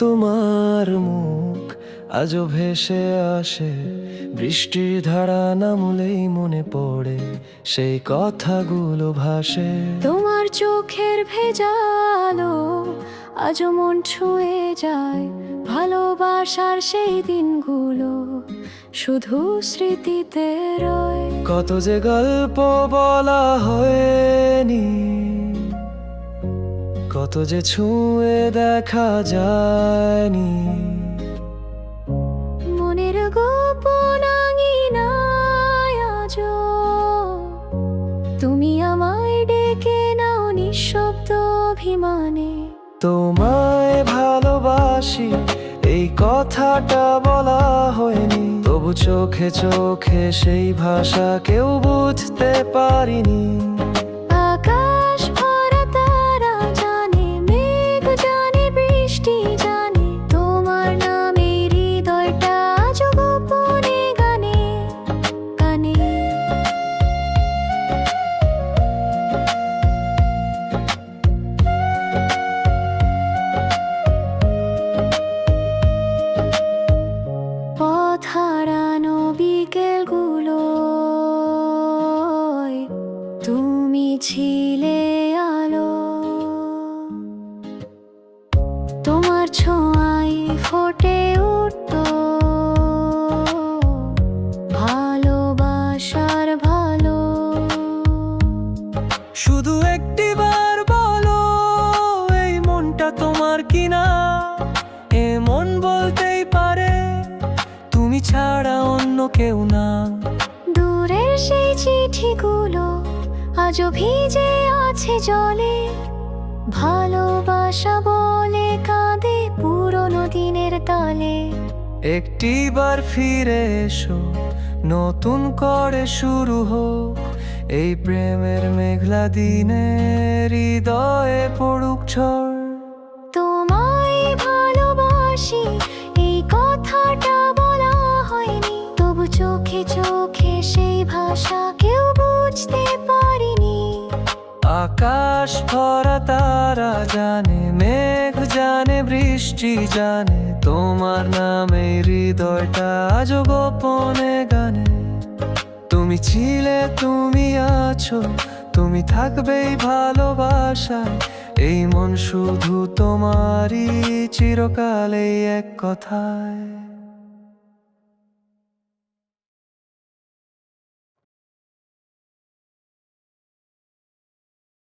তোমার মুখ আজও ভেসে আসে, বৃষ্টির ধারা নামলেই মনে পড়ে সেই কথাগুলো ভাসে। তোমার চোখের ভেজালো আজও মন ছুঁয়ে যায়, ভালোবাসার সেই দিনগুলো শুধু স্মৃতিতে রয়। কত যে গল্প বলা হয়নি, কত যে ছুঁয়ে দেখা যায়নি, মনের গোপন আঙিনায় আজও তুমি আমায় ডেকে নাও নিঃশব্দ অভিমানে। তোমায় ভালোবাসি এই কথাটা বলা হয়নি, তবু চোখে চোখে সেই ভাষা কেউ বুঝতে পারিনি। আকাশ ভরা তারা জানে, মেঘ জানে, বৃষ্টি জানে, তোমার নামে হৃদয়টা আজও গোপনে গানে গানে। পথ হারানো বিকেলগুলোয় তুমি ছিলে আলো, তোমার ছোঁয়ায় ফোটে উঠত ভালোবাসার ভালো। শুধু একটিবার বলো এই মনটা তোমার কিনা, এমন বলতেই পারে তুমি ছাড়া অন্য কেউ না। দূরের সেই চিঠিগুলো আজও ভিজে আছে জলে, ভালোবাসা বলে কাঁদে পুরনো দিনের তালে। একটিবার ফিরে এসো, নতুন করে শুরু হোক এই প্রেমের মেঘলা দিনে, হৃদয়ে পড়ুক ঝড়। তোমায় ভালোবাসি এই কথাটা বলা হয়নি, তবু চোখে চোখে সেই ভাষা কেউ বুঝতে পারিনি। আকাশ ভরা তারা জানে, মেঘ জানে, বৃষ্টি জানে, তোমার নামে হৃদয়টা আজও গোপনে গানে। তুমি ছিলে, তুমি আছো, তুমি থাকবেই ভালোবাসায়, এই মন শুধু তোমারই চিরকাল এই এক কথায়।